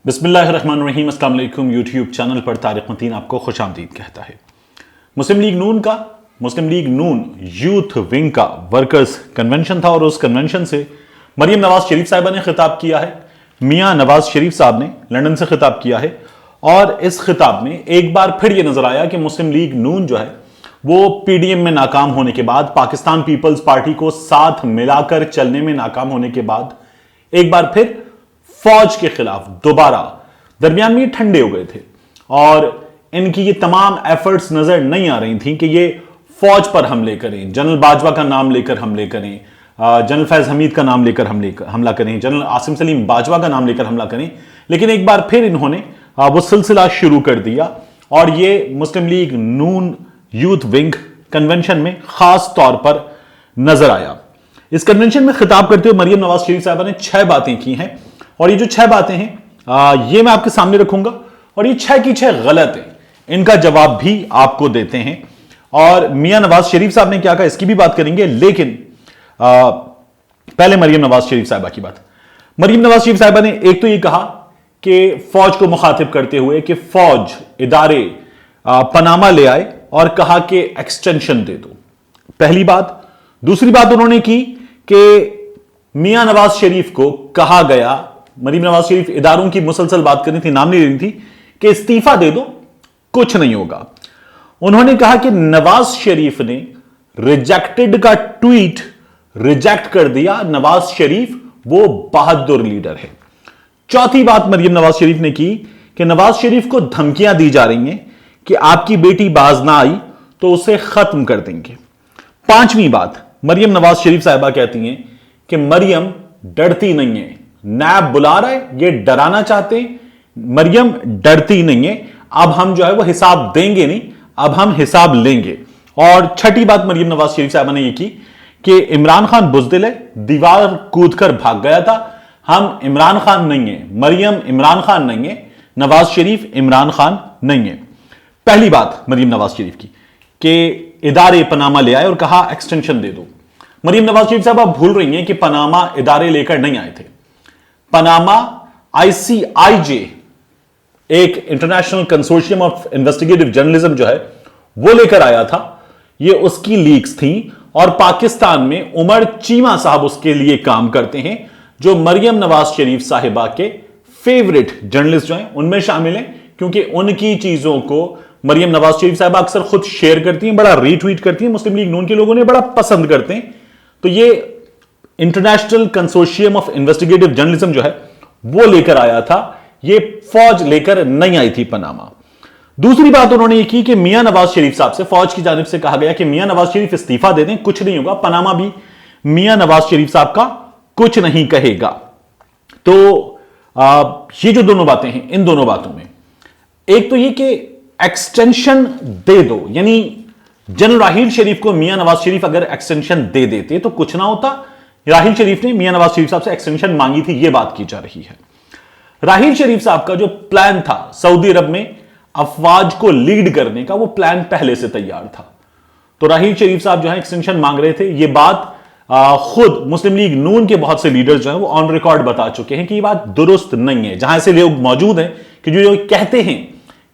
बिस्मिल्लाहिर्रहमानिर्रहीम। अस्सलाम वालेकुम। यूट्यूब चैनल पर तारिक मतीन आपको खुशामदीद कहता है। मुस्लिम लीग नून यूथ विंग का वर्कर्स कन्वेंशन था और उस कन्वेंशन से मरियम नवाज शरीफ साहिबा ने खिताब किया है। मियां नवाज शरीफ साहब ने लंदन से खिताब किया है और इस खिताब में एक बार फिर यह नजर आया कि मुस्लिम लीग नून जो है वो पीडीएम में नाकाम होने के बाद, पाकिस्तान पीपल्स पार्टी को साथ मिलाकर चलने में नाकाम होने के बाद एक बार फिर फौज के खिलाफ दोबारा दरमियान में ठंडे हो गए थे और इनकी ये तमाम एफर्ट्स नजर नहीं आ रही थी कि ये फौज पर हमले करें, जनरल बाजवा का नाम लेकर हमले करें, जनरल फैज हमीद का नाम लेकर हमला करें, जनरल आसिम सलीम बाजवा का नाम लेकर हमला करें। लेकिन एक बार फिर इन्होंने वो सिलसिला शुरू कर दिया और ये मुस्लिम लीग नून यूथ विंग कन्वेंशन में खास तौर पर नजर आया। इस कन्वेंशन में खिताब करते हुए मरियम नवाज शरीफ साहबा ने 6 बातें की हैं और ये जो 6 बातें हैं ये मैं आपके सामने रखूंगा और ये 6 की 6 गलत है, इनका जवाब भी आपको देते हैं। और मियां नवाज शरीफ साहब ने क्या कहा इसकी भी बात करेंगे, लेकिन पहले मरियम नवाज शरीफ साहबा की बात। मरियम नवाज शरीफ साहबा ने एक तो ये कहा कि फौज को मुखातिब करते हुए कि फौज इदारे पनामा ले आए और कहा कि एक्सटेंशन दे दो, पहली बात। दूसरी बात उन्होंने की कि मियां नवाज शरीफ को कहा गया, मरियम नवाज शरीफ इदारों की मुसलसल बात करनी थी, नाम नहीं लेनी थी, कि इस्तीफा दे दो, कुछ नहीं होगा। उन्होंने कहा कि नवाज शरीफ ने रिजेक्टेड का ट्वीट रिजेक्ट कर दिया, नवाज शरीफ वो बहादुर लीडर है। चौथी बात मरियम नवाज शरीफ ने की कि नवाज शरीफ को धमकियां दी जा रही हैं कि आपकी बेटी बाज ना आई तो उसे खत्म कर देंगे। पांचवी बात मरियम नवाज शरीफ साहिबा कहती हैं कि मरियम डरती नहीं है, नैब बुला रहा है, ये डराना चाहते हैं, मरियम डरती नहीं है, अब हम जो है वो हिसाब देंगे नहीं, अब हम हिसाब लेंगे। और छठी बात मरियम नवाज शरीफ साहबा ने ये की कि इमरान खान बुजदिल है, दीवार कूदकर भाग गया था, हम इमरान खान नहीं है, मरियम इमरान खान नहीं है, नवाज शरीफ इमरान खान नहीं है। पहली बात मरियम नवाज शरीफ की कि इदारे पनामा ले आए और कहा एक्सटेंशन दे दो। मरियम नवाज शरीफ साहब भूल रही हैं कि पनामा इदारे लेकर नहीं आए थे। पनामा आईसीआईजे, एक international consortium of investigative journalism जो है वो लेकर आया था, ये उसकी लीक्स थी और पाकिस्तान में उमर चीमा साहब उसके लिए काम करते हैं, जो मरियम नवाज शरीफ साहिबा के फेवरेट जर्नलिस्ट जो हैं उनमें शामिल हैं, क्योंकि उनकी चीजों को मरियम नवाज शरीफ साहिबा अक्सर खुद शेयर करती हैं, बड़ा रीट्वीट करती हैं, मुस्लिम लीग नून के लोगों ने बड़ा पसंद करते हैं। तो ये international consortium of investigative journalism जो है वो लेकर आया था, ये फौज लेकर नहीं आई थी पनामा। दूसरी बात उन्होंने ये की कि मियां नवाज शरीफ साहब से फौज की जानिब से कहा गया कि मियां नवाज शरीफ इस्तीफा दे दें, कुछ नहीं होगा, पनामा भी मियां नवाज शरीफ साहब का कुछ नहीं कहेगा। तो ये जो दोनों बातें हैं, इन दोनों बातों में एक तो ये कि एक्सटेंशन दे दो, यानी जनरल राहील शरीफ को मियां नवाज शरीफ अगर एक्सटेंशन दे देते तो कुछ ना होता। राहील शरीफ ने मियां नवाज शरीफ साहब से एक्सटेंशन मांगी थी, यह बात की जा रही है। राहील शरीफ साहब का जो प्लान था सऊदी अरब में अफवाज को लीड करने का, वो प्लान पहले से तैयार था। तो राहील शरीफ साहब जो है एक्सटेंशन मांग रहे थे, यह बात खुद मुस्लिम लीग नून के बहुत से लीडर्स जो हैं वो ऑन रिकॉर्ड बता चुके हैं कि यह बात दुरुस्त नहीं है। जहां ऐसे लोग मौजूद हैं कि जो कहते हैं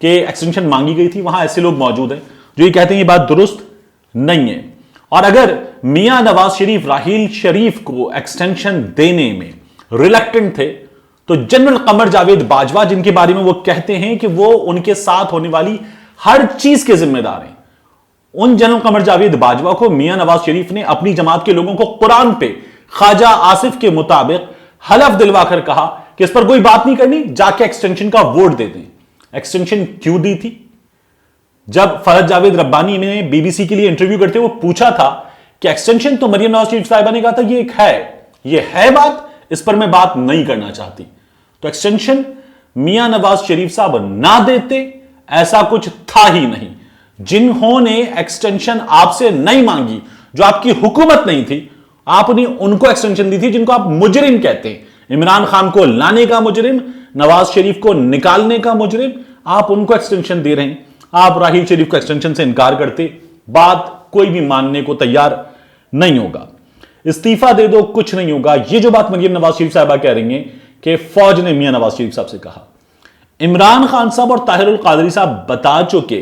कि एक्सटेंशन मांगी गई थी, वहां ऐसे लोग मौजूद हैं जो ये कहते हैं ये बात दुरुस्त नहीं है। और अगर मियां नवाज शरीफ राहील शरीफ को एक्सटेंशन देने में रिलक्टेंट थे तो जनरल कमर जावेद बाजवा, जिनके बारे में वो कहते हैं कि वो उनके साथ होने वाली हर चीज के जिम्मेदार हैं, उन जनरल कमर जावेद बाजवा को मियां नवाज शरीफ ने अपनी जमात के लोगों को कुरान पे ख्वाजा आसिफ के मुताबिक हलफ दिलवाकर कहा कि इस पर कोई बात नहीं करनी, जाके एक्सटेंशन का वोट दे दें। एक्सटेंशन क्यों दी थी? जब फरहद जावेद रब्बानी ने बीबीसी के लिए इंटरव्यू करते हुए पूछा था कि एक्सटेंशन, तो मरियम नवाज शरीफ साहिबा ने कहा था ये है बात, इस पर मैं बात नहीं करना चाहती। तो एक्सटेंशन मियां नवाज शरीफ साहब ना देते, ऐसा कुछ था ही नहीं। जिन्होंने एक्सटेंशन आपसे नहीं मांगी, जो आपकी हुकूमत नहीं थी, आपने उनको एक्सटेंशन दी थी, जिनको आप मुजरिम कहते हैं। इमरान खान को लाने का मुजरिम, नवाज शरीफ को निकालने का मुजरिम, आप उनको एक्सटेंशन दे रहे हैं। आप राहील शरीफ को एक्सटेंशन से इनकार करते, बात कोई भी मानने को तैयार नहीं होगा। इस्तीफा दे दो, कुछ नहीं होगा, ये जो बात मरियम नवाज शरीफ साहबा कह रही हैं कि फौज ने मियां नवाज शरीफ साहब से कहा, इमरान खान साहब और ताहिरुल कादरी साहब बता चुके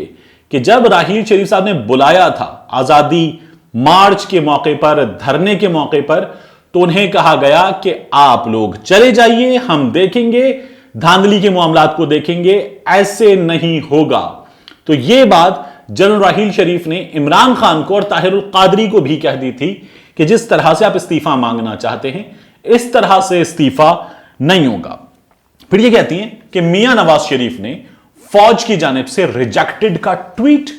कि जब राहील शरीफ साहब ने बुलाया था आजादी मार्च के मौके पर, धरने के मौके पर, तो उन्हें कहा गया कि आप लोग चले जाइए, हम देखेंगे, धांधली के मामलात को देखेंगे, ऐसे नहीं होगा। तो यह बात जनरल राहील शरीफ ने इमरान खान को और ताहिरुल कादरी को भी कह दी थी कि जिस तरह से आप इस्तीफा मांगना चाहते हैं, इस तरह से इस्तीफा नहीं होगा। फिर ये कहती हैं कि मियां नवाज शरीफ ने फौज की जानिब से रिजेक्टेड का ट्वीट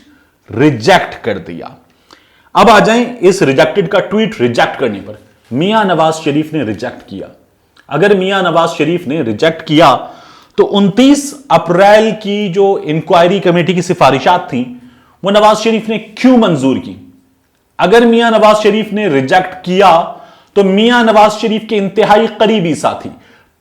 रिजेक्ट कर दिया। अब आ जाएं इस रिजेक्टेड का ट्वीट रिजेक्ट करने पर। मियां नवाज शरीफ ने रिजेक्ट किया। अगर मियां नवाज शरीफ ने रिजेक्ट किया तो 29 अप्रैल की जो इंक्वायरी कमेटी की सिफारिशात थी वो नवाज शरीफ ने क्यों मंजूर की? अगर मियां नवाज शरीफ ने रिजेक्ट किया तो मियां नवाज शरीफ के इंतहाई करीबी साथी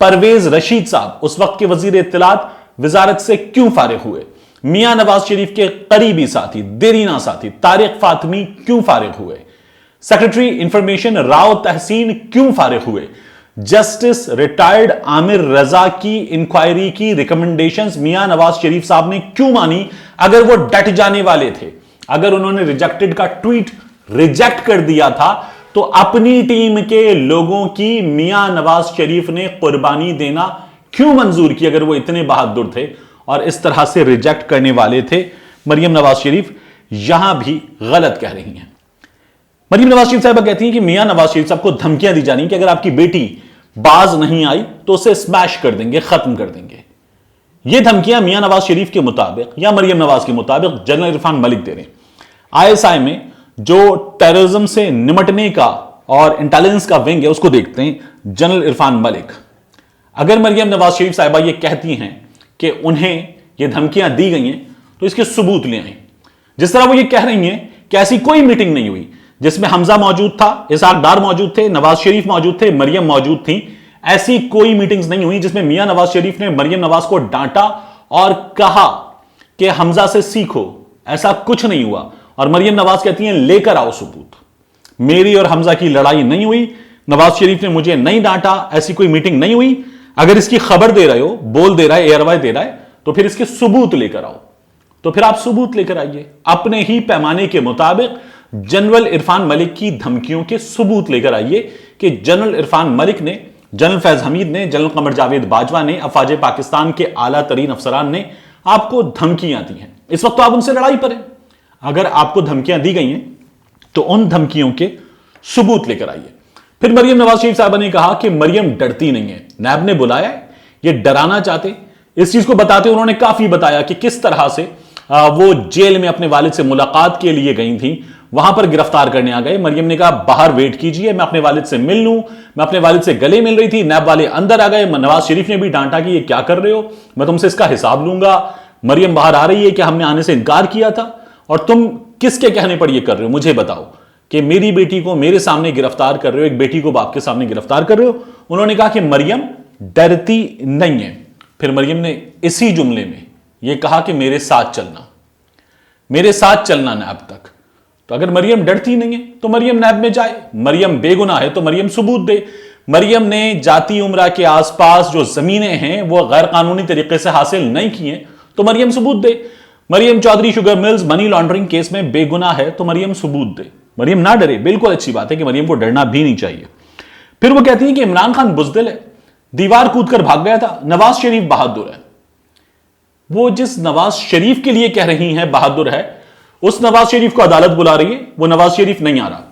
परवेज रशीद साहब, उस वक्त के वजीर इत्तलात, वजारत से क्यों फारिग हुए? मियां नवाज शरीफ के करीबी साथी, देरीना साथी तारिक फातमी क्यों फारिग हुए? सेक्रेटरी इंफॉर्मेशन राव तहसीन क्यों फारिग हुए? जस्टिस रिटायर्ड आमिर रजा की इंक्वायरी की रिकमेंडेशंस मियां नवाज शरीफ साहब ने क्यों मानी अगर वो डट जाने वाले थे? अगर उन्होंने रिजेक्टेड का ट्वीट रिजेक्ट कर दिया था तो अपनी टीम के लोगों की मियां नवाज शरीफ ने कुर्बानी देना क्यों मंजूर की अगर वो इतने बहादुर थे और इस तरह से रिजेक्ट करने वाले थे? मरियम नवाज शरीफ यहां भी गलत कह रही हैं। मरियम नवाज शरीफ साहब कहती हैं कि मियां नवाज शरीफ साहब को धमकियां दी जानी कि अगर आपकी बेटी बाज नहीं आई तो उसे स्मैश कर देंगे, खत्म कर देंगे। ये धमकियां मियां नवाज शरीफ के मुताबिक या मरियम नवाज के मुताबिक जनरल इरफान मलिक दे रहे हैं। आईएसआई में जो टेररिज्म से निमटने का और इंटेलिजेंस का विंग है उसको देखते हैं जनरल इरफान मलिक। अगर मरियम नवाज शरीफ साहिबा ये कहती हैं कि उन्हें ये धमकियां दी गई हैं तो इसके सबूत ले आए। जिस तरह वो ये कह रही हैं कि ऐसी कोई मीटिंग नहीं हुई जिसमें हमजा मौजूद था, इसहाक डार मौजूद थे, नवाज शरीफ मौजूद थे, मरियम मौजूद थी, ऐसी कोई मीटिंग्स नहीं हुई जिसमें मियां नवाज शरीफ ने मरियम नवाज को डांटा और कहा कि हमजा से सीखो। ऐसा कुछ नहीं हुआ। और मरियम नवाज कहती हैं लेकर आओ सबूत, मेरी और हमजा की लड़ाई नहीं हुई, नवाज शरीफ ने मुझे नहीं डांटा, ऐसी कोई मीटिंग नहीं हुई। अगर इसकी खबर दे रहे हो, बोल दे रहा है, एयरवाई दे रहा है, तो फिर इसके सबूत लेकर आओ। तो फिर आप सबूत लेकर आइए, अपने ही पैमाने के मुताबिक जनरल इरफान मलिक की धमकियों के सबूत लेकर आइए कि जनरल इरफान मलिक ने, जनरल फैज हमीद ने, जनरल कमर जावेद बाजवा ने, अफवाज पाकिस्तान के आला तरीन अफसरान ने आपको धमकियां दी हैं। इस वक्त तो आप उनसे लड़ाई पर हैं। अगर आपको धमकियां दी गई हैं तो उन धमकियों के सबूत लेकर आइए। फिर मरियम नवाज शरीफ साहबा ने कहा कि मरियम डरती नहीं है, नैब ने बुलाया है, ये डराना चाहते। इस चीज को बताते उन्होंने काफी बताया कि किस तरह से वो जेल में अपने वालिद से मुलाकात के लिए गई थी, वहां पर गिरफ्तार करने आ गए। मरियम ने कहा बाहर वेट कीजिए, मैं अपने वालिद से मिल लूं। मैं अपने वालिद से गले मिल रही थी, नैब वाले अंदर आ गए। नवाज शरीफ ने भी डांटा कि ये क्या कर रहे हो, मैं तुमसे इसका हिसाब लूंगा। मरियम बाहर आ रही है कि हमने आने से इनकार किया था और तुम किसके कहने पर यह कर रहे हो, मुझे बताओ कि मेरी बेटी को मेरे सामने गिरफ्तार कर रहे हो, एक बेटी को बाप के सामने गिरफ्तार कर रहे हो। उन्होंने कहा कि मरियम डरती नहीं है। फिर मरियम ने इसी जुमले में यह कहा कि मेरे साथ चलना, मेरे साथ चलना नैब तक। तो अगर मरियम डरती नहीं है तो मरियम नैब में जाए। मरियम बेगुनाह है तो मरियम सबूत दे। मरियम ने जाती उम्रा के आसपास जो जमीनें हैं वो गैर कानूनी तरीके से हासिल नहीं की हैं तो मरियम सबूत दे। Maryam Chaudhry sugar mills money laundering case में बेगुनाह है तो मरियम सबूत दे। मरियम ना डरे, बिल्कुल अच्छी बात है कि मरियम को डरना भी नहीं चाहिए। फिर वो कहती है कि इमरान खान बुजदिल है, दीवार कूदकर भाग गया था, नवाज शरीफ बहादुर है। वो जिस नवाज शरीफ के लिए कह रही हैं बहादुर है, उस नवाज शरीफ को अदालत बुला रही है, वो नवाज शरीफ नहीं आ रहा।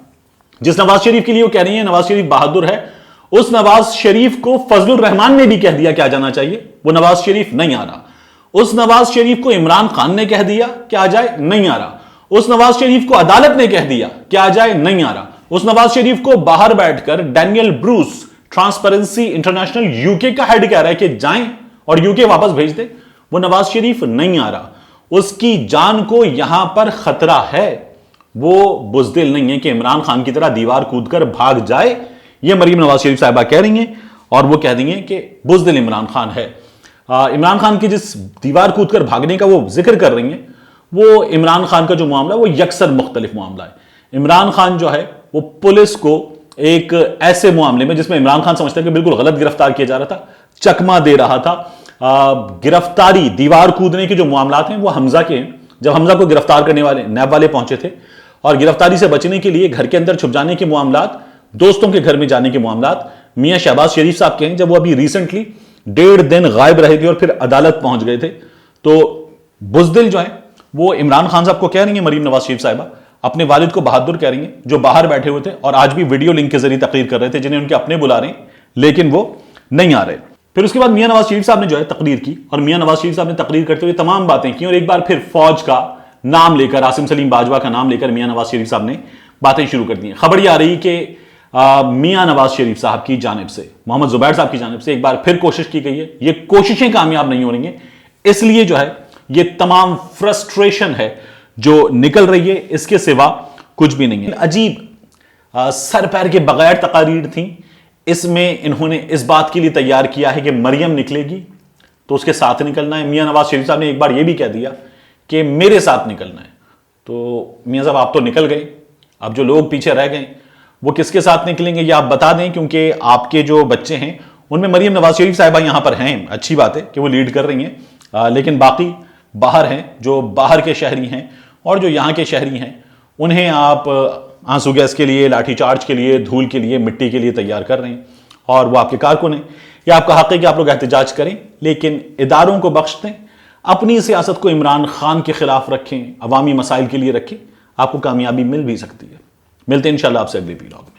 जिस नवाज शरीफ के लिए वो कह रही है नवाज शरीफ बहादुर है, उस नवाज शरीफ को फजलुर रहमान ने भी कह दिया कि आ जाना चाहिए, वो नवाज शरीफ नहीं आ रहा। उस नवाज शरीफ को इमरान खान ने कह दिया कि आ जाए, नहीं आ रहा। उस नवाज शरीफ को अदालत ने कह दिया कि आ जाए, नहीं आ रहा। उस नवाज शरीफ को बाहर बैठकर Daniel Bruce, transparency international UK का हेड कह रहा है कि जाएं और यूके वापस भेज दे, वो नवाज शरीफ नहीं आ रहा। उसकी जान को यहां पर खतरा है, वो बुजदिल नहीं है कि इमरान खान की तरह दीवार कूदकर भाग जाए। ये मरियम नवाज शरीफ साहिबा कह रही हैं और वो कह रही हैं कि बुजदिल इमरान खान है। इमरान खान की जिस दीवार कूदकर भागने का वो जिक्र कर रही हैं, वो इमरान खान का जो मामला है वो यकसर मुख्तलिफ मामला है। इमरान खान जो है वो पुलिस को एक ऐसे मामले में जिसमें इमरान खान समझता है कि बिल्कुल गलत गिरफ्तार किया जा रहा था, चकमा दे रहा था, गिरफ्तारी, दीवार कूदने के जो मामलात हैं वो हमजा के हैं। जब हमजा को गिरफ्तार करने वाले नैब वाले पहुंचे थे और गिरफ्तारी से बचने के लिए घर के अंदर छुप जाने के मामलात, दोस्तों के घर में जाने के मामलात मियां शहबाज शरीफ साहब के हैं। जब वो अभी रिसेंटली 1.5 दिन गायब रहे थे और फिर अदालत पहुंच गए थे, तो बुज़दिल जो है वो इमरान खान साहब को कह रही है, मरीम नवाज शरीफ साहिबा अपने वालिद को बहादुर कह रही हैं, जो बाहर बैठे हुए थे और आज भी वीडियो लिंक के जरिए तकरीर कर रहे थे, जिन्हें उनके अपने बुला रहे हैं लेकिन वो नहीं आ रहे। फिर उसके बाद मियां नवाज शरीफ साहब ने जो है तकरीर की और मियां नवाज शरीफ साहब ने तकरीर करते हुए तमाम बातें की और एक बार फिर फौज का नाम लेकर, आसिम सलीम बाजवा का नाम लेकर मियां नवाज शरीफ साहब ने बातें शुरू कर दी। खबर यह आ रही कि मियां नवाज शरीफ साहब की जानिब से, मोहम्मद जुबैर साहब की जानिब से एक बार फिर कोशिश की गई है। ये कोशिशें कामयाब नहीं हो रही हैं, इसलिए जो है ये तमाम फ्रस्ट्रेशन है जो निकल रही है, इसके सिवा कुछ भी नहीं है। अजीब सर पैर के बगैर तकारीर थी। इसमें इन्होंने इस बात के लिए तैयार किया है कि मरियम निकलेगी तो उसके साथ निकलना है। मियां नवाज शरीफ साहब ने एक बार यह भी कह दिया कि मेरे साथ निकलना है। तो मियां साहब आप तो निकल गए, अब जो लोग पीछे रह गए वो किसके साथ निकलेंगे ये आप बता दें, क्योंकि आपके जो बच्चे हैं उनमें मरियम नवाज शरीफ साहिबा यहां पर हैं। अच्छी बात है कि वो लीड कर रही हैं, लेकिन बाकी बाहर हैं, जो बाहर के शहरी हैं और जो यहाँ के शहरी हैं, उन्हें आप आंसू गैस के लिए, लाठीचार्ज के लिए, धूल के लिए, मिट्टी के लिए तैयार कर रहे हैं और वो आपके कारकुन हैं। यह आपका हक है कि आप लोग एहतजाज करें, लेकिन इदारों को बख्श दें, अपनी सियासत को इमरान खान के खिलाफ रखें, अवामी मसाइल के लिए रखें, आपको कामयाबी मिल भी सकती है। मिलते हैं इंशाल्लाह आपसे अगले व्लॉग में।